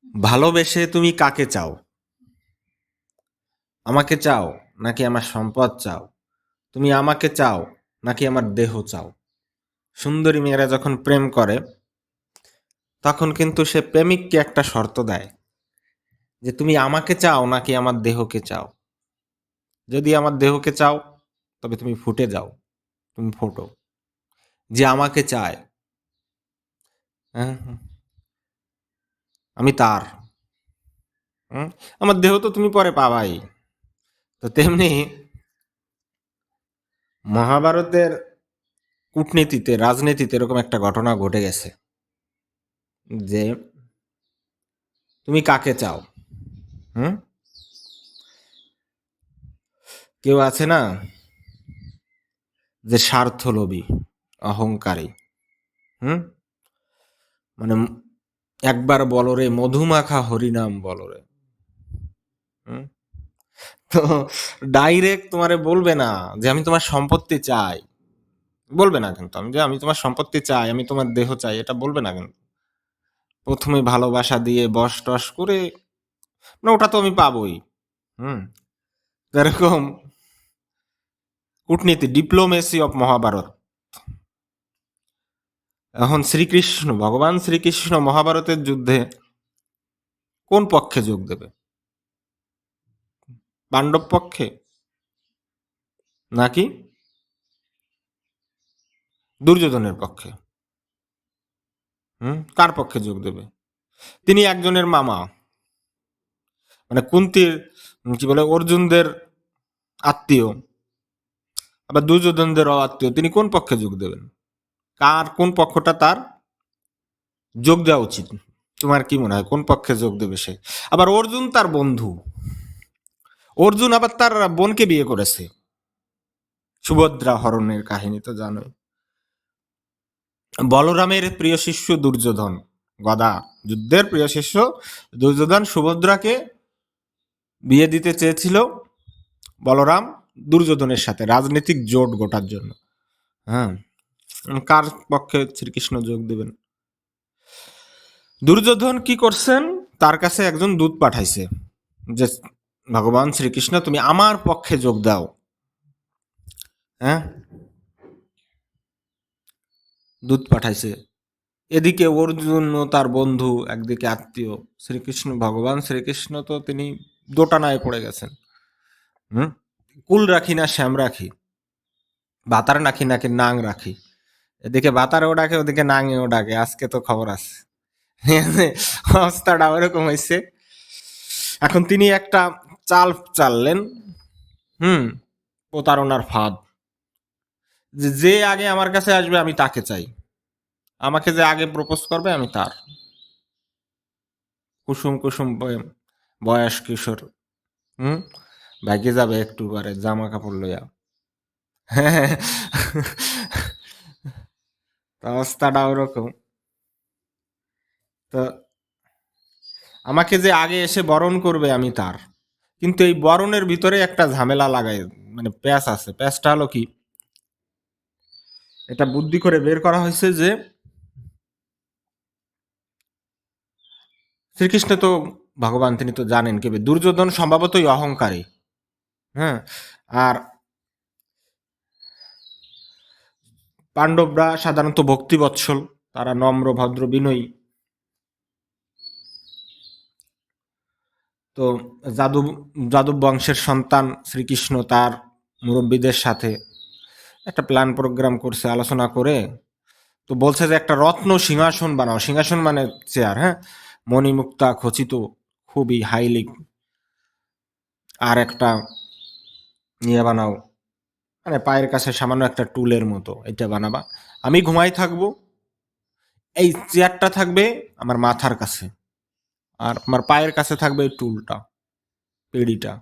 ভালোবেসে তুমি কাকে চাও? আমাকে চাও নাকি আমার সম্পদ চাও? তুমি আমাকে চাও নাকি আমার দেহ চাও? সুন্দরী মেয়েরা যখন প্রেম করে তখন কিন্তু সে প্রেমিককে একটা শর্ত দেয় যে তুমি আমাকে চাও নাকি আমার দেহকে চাও। যদি আমার দেহকে চাও তবে তুমি ফুটে যাও, তুমি ফোটো। যে আমাকে চায়, হ্যাঁ, আমি তার। হুম? আমার দেহ তো তুমি পরে পাবাই। তো তেমনি মহাভারতের কূটনীতিতে, রাজনীতিতে এরকম একটা ঘটনা ঘটে গেছে যে তুমি কাকে চাও। হুম? কেউ আছে না যে স্বার্থলোভী, অহংকারী। হুম? মানে একবার বলরে মধুমাখা হরিনাম বলরে। হুম? তো ডাইরেক্ট তোমারে বলবে না যে আমি তোমার সম্পত্তি চাই, বলবে না কিন্তু আমি যে আমি তোমার সম্পত্তি চাই, আমি তোমার দেহ চাই, এটা বলবে না কিন্তু। প্রথমে ভালোবাসা দিয়ে বস টস করে, না ওটা তো আমি পাবোই। হুম, তো এরকম কূটনীতি, ডিপ্লোমেসি অফ মহাভারত। এখন শ্রীকৃষ্ণ, ভগবান শ্রীকৃষ্ণ মহাভারতের যুদ্ধে কোন পক্ষে যোগ দেবে? পাণ্ডব পক্ষে নাকি দুর্যোধনের পক্ষে? কার পক্ষে যোগ দেবে? তিনি একজনের মামা, মানে কুন্তির কি বলে অর্জুনদের আত্মীয়, আবার দুর্যোধনদেরও আত্মীয়। তিনি কোন পক্ষে যোগ দেবেন? কার কোন পক্ষটা তার যোগ দেওয়া উচিত? তোমার কি মনে হয় কোন পক্ষে যোগ দেবে সে? আবার অর্জুন তার বন্ধু, অর্জুন আবার তার বোনকে বিয়ে করেছে। সুভদ্রা হরণের কাহিনী তো জানোই। বলরামের প্রিয় শিষ্য দুর্যোধন, গদা যুদ্ধের প্রিয় শিষ্য দুর্যোধন সুভদ্রাকে বিয়ে দিতে চেয়েছিল বলরাম দুর্যোধনের সাথে রাজনৈতিক জোট গোটার জন্য। হ্যাঁ, কার পক্ষে শ্রীকৃষ্ণ যোগ দেবেন? দুর্যোধন কি করছেন? তার কাছে একজন দূত পাঠাইছে যে ভগবান শ্রীকৃষ্ণ তুমি আমার পক্ষে যোগ দাও। হ্যাঁ, দূত পাঠাইছে। এদিকে অর্জুন ও তার বন্ধু, একদিকে আত্মীয় শ্রীকৃষ্ণ, ভগবান শ্রীকৃষ্ণ তো তিনি দোটানায় পড়ে গেছেন। হুম, কুল রাখি না শ্যাম রাখি, বাতার নাকি নাকি নাং রাখি। এদিকে বাতারেও ডাকে, ওদিকে নাঙেও ডাকে। আজকে তো খবর আছে। অবস্থাটা ওরকম হয়েছে। এখন তিনি একটা চাল চাললেন। হুম, প্রতারণার ফাঁদ। যে আগে আমার কাছে আসবে আমি তাকে চাই, আমাকে যে আগে প্রপোজ করবে আমি তার। কুসুম কুসুম বয়স কিশোর। হুম, ভাগ্যে যাবে একটু পরে জামা কাপড় লইয়া। তো অবস্থাটা ওরকম। তো আমাকে যে আগে এসে বরণ করবে আমি তার। কিন্তু এই বরণের ভিতরে একটা ঝামেলা লাগাই, মানে প্যাচ আছে। প্যাচটা হলো কি, এটা বুদ্ধি করে বের করা হয়েছে যে শ্রীকৃষ্ণ তো ভগবান, তিনি তো জানেন কেবে দুর্যোধন সম্ভবতই অহংকারী। হ্যাঁ, আর পাণ্ডবরা সাধারণত ভক্তিবৎসল, তারা নম্র ভদ্র বিনয়ী। তো যাদব যাদব বংশের সন্তান শ্রীকৃষ্ণ তার মুরব্বীদের সাথে একটা প্ল্যান প্রোগ্রাম করছে, আলোচনা করে তো বলছে যে একটা রত্ন সিংহাসন বানাও। সিংহাসন মানে চেয়ার, হ্যাঁ, মণিমুক্তা খচিত, খুবই হাইলি। আর একটা ইয়ে বানাও, মানে পায়ের কাছে সামান্য একটা টুলের মতো, এটা বানাবা। আমি ঘুমাই থাকবো, এই চেয়ারটা থাকবে আমার মাথার কাছে, আর আমার পায়ের কাছে থাকবে এই টুলটা, পেড়িটা।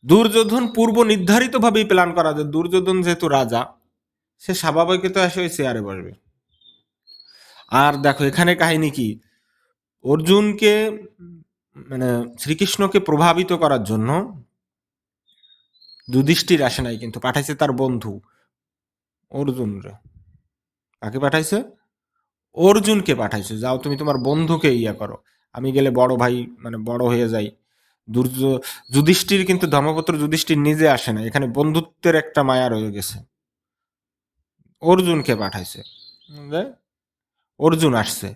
দুর্যোধন পূর্ব নির্ধারিত ভাবেই প্ল্যান করা, যে দুর্যোধন যেহেতু রাজা, সে স্বাভাবিকত এসে ওই চেয়ারে বসবে। আর দেখো এখানে কাহিনী কি, অর্জুনকে মানে শ্রীকৃষ্ণকে প্রভাবিত করার জন্য যুধিষ্ঠির আসে নাই, কিন্তু পাঠাইছে তার বন্ধু অর্জুন রে। কাকে পাঠাইছে? অর্জুনকে পাঠাইছে, যাও তুমি তোমার বন্ধুকে ইয়া করো, আমি গেলে বড় ভাই মানে বড় হয়ে যাই। দুর্য যুধিষ্ঠির কিন্তু ধর্মপুত্র যুধিষ্ঠির নিজে আসে না, এখানে বন্ধুত্বের একটা মায়া রয়ে গেছে, অর্জুনকে পাঠাইছে। বুঝলে? অর্জুন আসছে।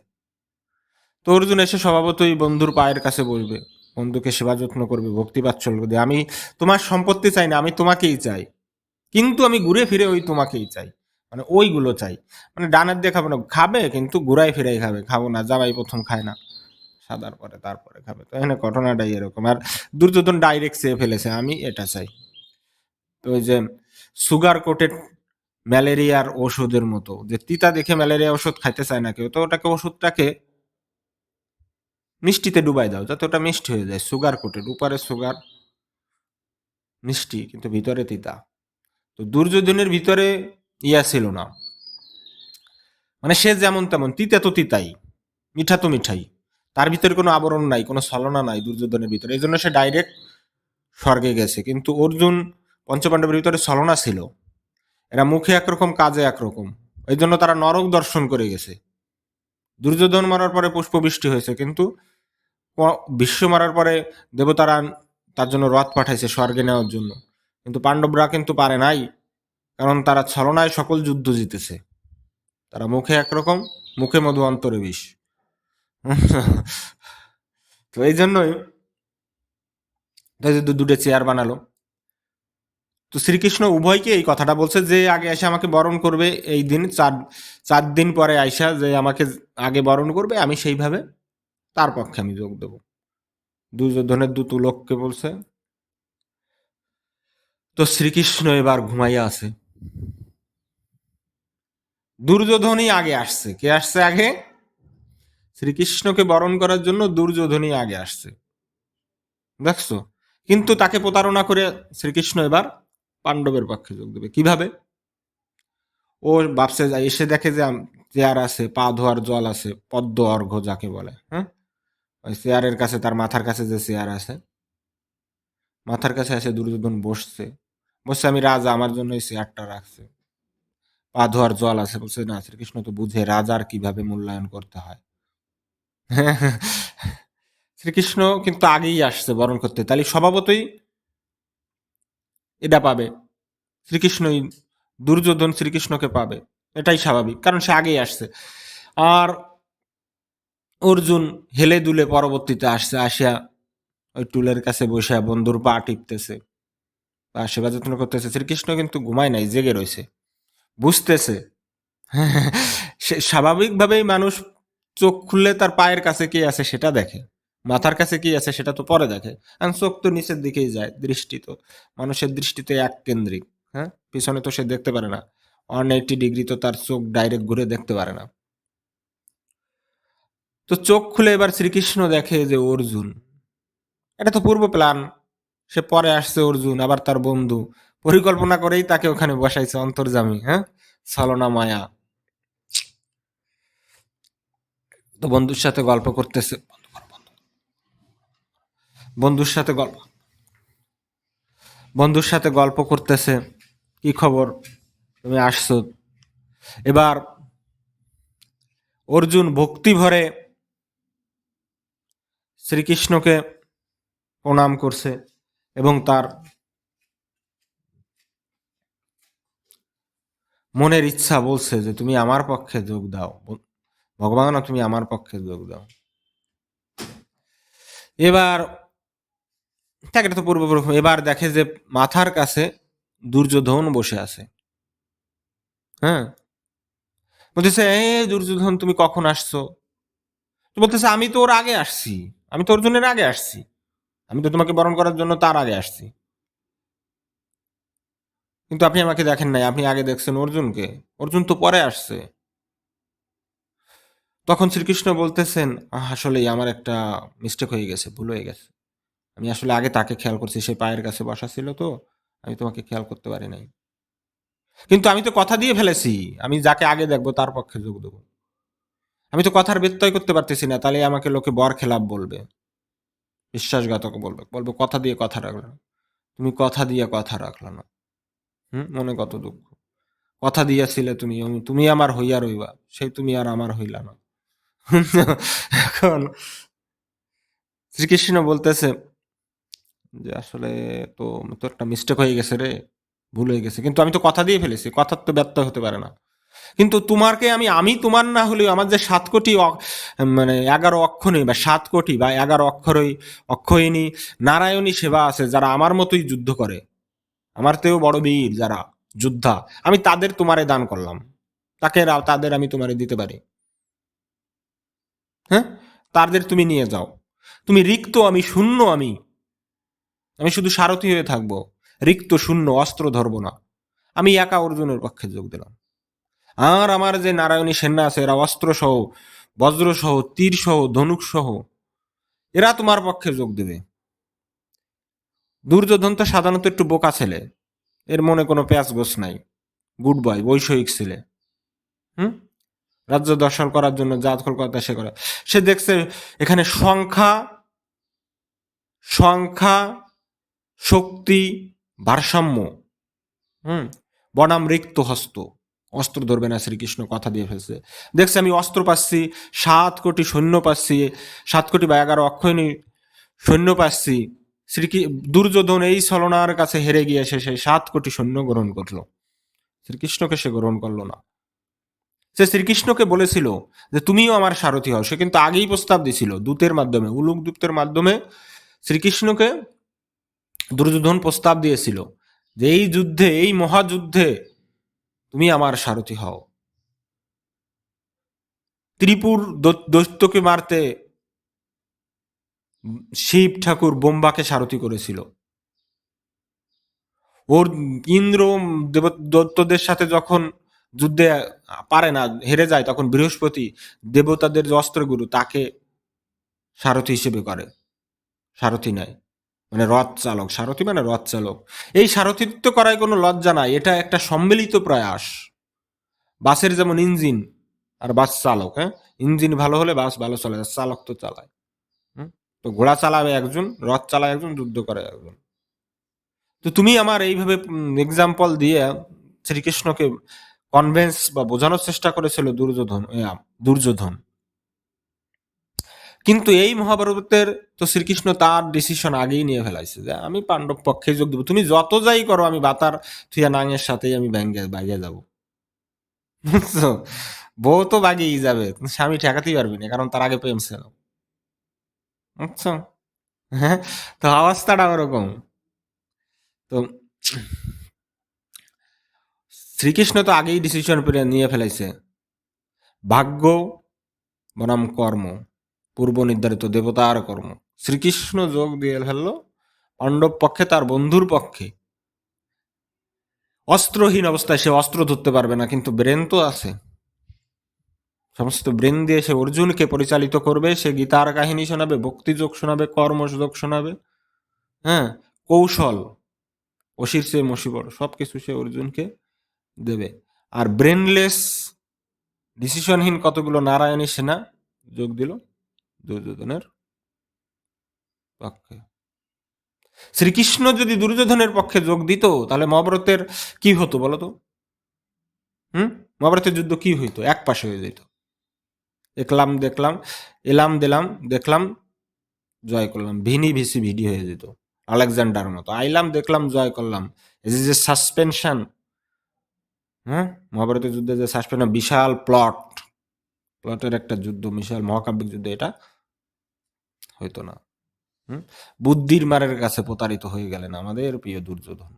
তো অর্জুন এসে স্বভাবতই বন্ধুর পায়ের কাছে বসবে, বন্ধুকে সেবা যত্ন করবে, ভক্তি বাৎসল্য দিয়ে, আমি তোমার সম্পত্তি চাই না, আমি তোমাকেই চাই, কিন্তু আমি ঘুরে ফিরে ওই তোমাকেই চাই, মানে ওইগুলো চাই। মানে ডানের দিয়ে খাবে না, খাবে কিন্তু ঘুরাই ফিরাই খাবে, খাবো না, জামাই প্রথম খায় না, সাদার পরে তারপরে খাবে। তো এখানে ঘটনাটাই এরকম। আর দুর্যোধন ডাইরেক্ট চেয়ে ফেলেছে আমি এটা চাই। তো ওই যে সুগার কোটেড ম্যালেরিয়ার ওষুধের মতো, যে তিতা দেখে ম্যালেরিয়া ওষুধ খাইতে চায় না কেউ, তো ওটাকে ওষুধটাকে মিষ্টিতে ডুবাই দাও যাতে ওটা মিষ্টি হয়ে যায়, সুগার কোটেড, উপরে সুগার মিষ্টি কিন্তু ভিতরে তিতা। তো দুর্যোধনের ভিতরে ইয়া ছিল না, মানে সে যেমন তেমন, তিতা তো তিতাই, মিঠা তো মিঠাই, তার ভিতরে কোনো আবরণ নাই, কোনো ছলনা নাই দুর্যোধনের ভিতরে, এই জন্য সে ডাইরেক্ট স্বর্গে গেছে। কিন্তু অর্জুন পঞ্চপাণ্ডবের ভিতরে ছলনা ছিল, এরা মুখে একরকম কাজে একরকম, এই জন্য তারা নরক দর্শন করে গেছে। দুর্যোধন মারার পরে পুষ্পবৃষ্টি হয়েছে, কিন্তু বিশ্ব মারার পরে দেবতারা তার জন্য রথ পাঠাইছে স্বর্গে নেওয়ার জন্য, কিন্তু পাণ্ডবরা কিন্তু পারে নাই, কারণ তারা ছলনায় সকল যুদ্ধ জিতেছে। তারা মুখে একরকম, মুখে মধু অন্তরে বিষ। তো এই জন্যই দুটো চেয়ার বানালো। তো শ্রীকৃষ্ণ উভয়কে এই কথাটা বলছে যে আগে এসে আমাকে বরণ করবে, এই দিন চার দিন পরে আইসা যে আমাকে আগে বরণ করবে, আমি সেইভাবে তার পক্ষে আমি যোগ দেব। দুর্যোধনের দুটো লোককে বলছে। তো শ্রীকৃষ্ণ এবার ঘুমাইয়া আছে, দুর্যোধনই আগে আসছে। কে আসছে আগে? শ্রীকৃষ্ণকে বরণ করার জন্য দুর্যোধনই আগে আসছে, দেখছো? কিন্তু তাকে প্রতারণা করে শ্রীকৃষ্ণ এবার পাণ্ডবের পক্ষে যোগ দেবে। কিভাবে? ও ভাবছে, যায় এসে দেখে যে চেয়ার আছে, পা ধোয়ার জল আছে, পদ্ম অর্ঘ্য যাকে বলে, হ্যাঁ, ওই চেয়ারের কাছে, তার মাথার কাছে যে চেয়ার আছে, মাথার কাছে এসে দুর্যোধন বসছে, বসছে আমি রাজা, আমার জন্য এই চেয়ারটা রাখছে, পা ধোয়ার জল আছে। বলছে না, শ্রীকৃষ্ণ তো বুঝে রাজার কিভাবে মূল্যায়ন করতে হয়। শ্রীকৃষ্ণ কিন্তু আগেই আসছে বরণ করতে, তাহলে স্বভাবতই এটা পাবে শ্রীকৃষ্ণই, দুর্যোধন শ্রীকৃষ্ণকে পাবে, এটাই স্বাভাবিক, কারণ সে আগেই আসছে। আর অর্জুন হেলে দুলে পরবর্তীতে আসছে, আসিয়া ওই টুলের কাছে বসে বন্ধুর পা টিপতেছে, পা সেবা যত্ন করতেছে। শ্রীকৃষ্ণ কিন্তু ঘুমায় নাই, জেগে রয়েছে, বুঝতেছে। সে স্বাভাবিকভাবেই মানুষ চোখ খুললে তার পায়ের কাছে কি আছে সেটা দেখে, মাথার কাছে কি আছে সেটা তো পরে দেখে, কারণ চোখ তো নিচের দিকেই যায়, দৃষ্টি তো মানুষের দৃষ্টিতে এক কেন্দ্রিক। হ্যাঁ, পিছনে তো সে দেখতে পারে না, 180 ডিগ্রি তো তার চোখ ডাইরেক্ট ঘুরে দেখতে পারে না। তো চোখ খুলে এবার শ্রীকৃষ্ণ দেখে যে অর্জুন, এটা তো পূর্ব প্ল্যান, সে পরে আসছে অর্জুন, আবার তার বন্ধু, পরিকল্পনা করেই তাকে ওখানে বসাইছে অন্তর্জামী, হ্যাঁ, ছলনা মায়া। তো বন্ধুর সাথে গল্প করতেছে, বন্ধুর সাথে গল্প বন্ধুর সাথে গল্প করতেছে, কি খবর, তুমি আসছো। এবার অর্জুন ভক্তি ভরে শ্রীকৃষ্ণকে প্রণাম করছে, এবং তার মনের ইচ্ছা বলছে যে তুমি আমার পক্ষে যোগ দাও, ভগবান তুমি আমার পক্ষে যোগ দাও। এবার তাকে তো পূর্বপুরুষ, এবার দেখে যে মাথার কাছে দুর্যোধন বসে আছে, হ্যাঁ, বলতেছে এ দুর্যোধন তুমি কখন আসছো? তো বলতেছে আমি তো ওর আগে আসছি, আমি তো অর্জুনের আগে আসছি, আমি তো তোমাকে বরণ করার জন্য তার আগে আসছি, কিন্তু আপনি আমাকে দেখেন নাই, আপনি আগে দেখছেন অর্জুনকে, অর্জুন তো পরে আসছে। তখন শ্রীকৃষ্ণ বলতেছেন আসলেই আমার একটা মিস্টেক হয়ে গেছে, ভুল হয়ে গেছে, আমি আসলে আগে তাকে খেয়াল করছি, সে পায়ের কাছে বসা ছিল, তো আমি তোমাকে খেয়াল করতে পারি নাই, কিন্তু আমি তো কথা দিয়ে ফেলেছি, আমি যাকে আগে দেখবো তার পক্ষে যোগ দেবো, আমি তো কথার ব্যত্যয় করতে পারতেছি না, তাহলে আমাকে লোকে বর খেলাপ বলবে, বিশ্বাসঘাতক বলবে, বলবে কথা দিয়ে কথা রাখলো না, তুমি কথা দিয়ে কথা রাখলো না, হুম, মনে কত দুঃখ। কথা দিয়েছিলে তুমি, তুমি আমার হইয়া রইবা, সেই তুমি আর আমার হইলা না। এখন শ্রীকৃষ্ণ বলতেছে যে আসলে তো তো একটা মিস্টেক হয়ে গেছে রে, ভুল হয়ে গেছে, কিন্তু আমি তো কথা দিয়ে ফেলেছি, কথার তো ব্যর্থ হতে পারে না। কিন্তু তোমারকে আমি তোমার না হলেও আমার যে 7 কোটি মানে 11 অক্ষণী বা 7 কোটি বা 11 অক্ষরই অক্ষয়িনী নারায়ণী সেবা আছে যারা আমার মতোই যুদ্ধ করে, আমার তেও বড় বীর যারা যোদ্ধা, আমি তাদের তোমারে দান করলাম, তাদের আমি তোমারে দিতে পারি। হ্যাঁ, তাদের তুমি নিয়ে যাও। তুমি রিক্ত, আমি শূন্য, আমি শুধু সারথি হয়ে থাকবো, রিক্ত শূন্য, অস্ত্র ধরবো না। আমি একা অর্জুনের পক্ষে যোগ দিলাম। আর আমার যে নারায়ণী সেনা আছে এরা অস্ত্র সহ, বজ্র সহ, তীর সহ, ধনুক সহ এরা তোমার পক্ষে যোগ দেবে। দুর্যোধন তো সাধারণত একটু বোকা ছেলে, এর মনে কোনো প্যাঁচ গোছ নাই, গুড বয়, বৈষয়িক ছেলে। হুম, রাজ্য দর্শন করার জন্য যা কথা সে করে। সে দেখছে এখানে সংখ্যা সংখ্যা শক্তি ভারসাম্য। হুম, বনাম রিক্ত হস্ত, অস্ত্র ধরবে না, শ্রীকৃষ্ণ কথা দিয়ে ফেলছে। দেখছে আমি অস্ত্র পাচ্ছি, 7 কোটি সৈন্য পাচ্ছি, 7 কোটি বা 11 অক্ষয়ণী সৈন্য পাচ্ছি। দুর্যোধন এই ছলনার কাছে হেরে গিয়ে সেই 7 কোটি সৈন্য গ্রহণ করলো, শ্রীকৃষ্ণকে সে গ্রহণ করলো না। সে শ্রীকৃষ্ণকে বলেছিল যে তুমিও আমার সারথি হও, সে কিন্তু আগেই প্রস্তাব দিছিল দূতের মাধ্যমে, উলুক দূতের মাধ্যমে শ্রীকৃষ্ণকে দুর্যোধন প্রস্তাব দিয়েছিল যে এই যুদ্ধে, এই মহাযুদ্ধে তুমি আমার সারথি হও। ত্রিপুর দৈত্যকে মারতে শিব ঠাকুর বোম্বাকে সারথি করেছিল। ওর ইন্দ্র দৈত্যদের সাথে যখন যুদ্ধে পারে না, হেরে যায়, তখন বৃহস্পতি দেবতাদের যে অস্ত্রগুরু তাকে সারথি হিসেবে করে, সারথি নেয়, মানে রথ চালক, সারথি মানে রথ চালক। এই সারথিত্ব করায় কোনো লজ্জা নাই, এটা একটা সম্মিলিত প্রয়াস। বাসের যেমন ইঞ্জিন আর বাস চালক, হ্যাঁ, ইঞ্জিন ভালো হলে বাস ভালো চলে, চালক তো চালায়। তো ঘোড়া চালাবে একজন, রথ চালায় একজন, যুদ্ধ করে একজন। তো তুমি আমার এইভাবে এক্সাম্পল দিয়ে শ্রীকৃষ্ণকে কনভেন্স বা বোঝানোর চেষ্টা করেছিল দুর্যোধন। কিন্তু এই মহাভারতের তো শ্রীকৃষ্ণ তার ডিসিশন আগেই নিয়ে ফেলাইছে যে আমি পাণ্ডব পক্ষে যোগ দেবো, তুমি যত যাই করো, আমি বাতার থুয়া নাঙের সাথেই আমি বাইরে যাবো। বুঝছো, বউ তো বাগেই যাবে, স্বামী ঠেকাতেই পারবি না, কারণ তার আগে প্রেম ছিল। বুঝছো, হ্যাঁ, তো অবস্থাটা ওরকম। তো শ্রীকৃষ্ণ তো আগেই ডিসিশন নিয়ে ফেলাইছে, ভাগ্য বনাম কর্ম, পূর্ব নির্ধারিত দেবতার কর্ম। শ্রীকৃষ্ণ যোগ দিয়ে ফেললো পাণ্ডব পক্ষে, তার বন্ধুর পক্ষে। অস্ত্রহীন অবস্থায় সে অস্ত্র ধরতে পারবে না, কিন্তু ব্রেন তো আছে, সমস্ত ব্রেন দিয়ে সে অর্জুনকে পরিচালিত করবে। সে গীতার কাহিনী শোনাবে, ভক্তিযোগ শোনাবে, কর্মযোগ শোনাবে। হ্যাঁ, কৌশল, অসির সে মসিবর, সবকিছু সে অর্জুনকে দেবে। আর ব্রেনলেস ডিসিশনহীন কতগুলো নারায়ণী সেনা যোগ দিল দুর্যোধনের পক্ষে। শ্রীকৃষ্ণ যদি দুর্যোধনের পক্ষে যোগ দিত তাহলে মহাভারতের কি হতো বলতো? মহাভারতের যুদ্ধ কি হইতো? এক পাশে হয়ে যেত। একলাম দেখলাম, এলাম দিলাম দেখলাম, জয় করলাম, ভিনি ভিসি ভিডি হয়ে যেত, আলেকজান্ডার মতো। আইলাম দেখলাম জয় করলাম, এই যে সাসপেনশন, হ্যাঁ, মহাভারতের যুদ্ধে যে সাসপেনশন, বিশাল প্লটের একটা যুদ্ধ, বিশাল মহাকাব্যিক যুদ্ধ, এটা হইতো না। বুদ্ধির মারের কাছে প্রতারিত হয়ে গেলেন আমাদের প্রিয় দুর্যোধন,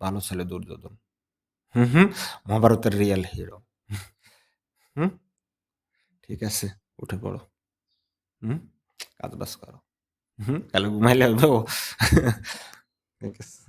ভালো ছেলে দুর্যোধন। হুম, মহাভারতের রিয়েল হিরো। হুম, ঠিক আছে, উঠে পড়ো। কাজ বাজ করো। কালে ঘুমাইলে হবে। ঠিক আছে।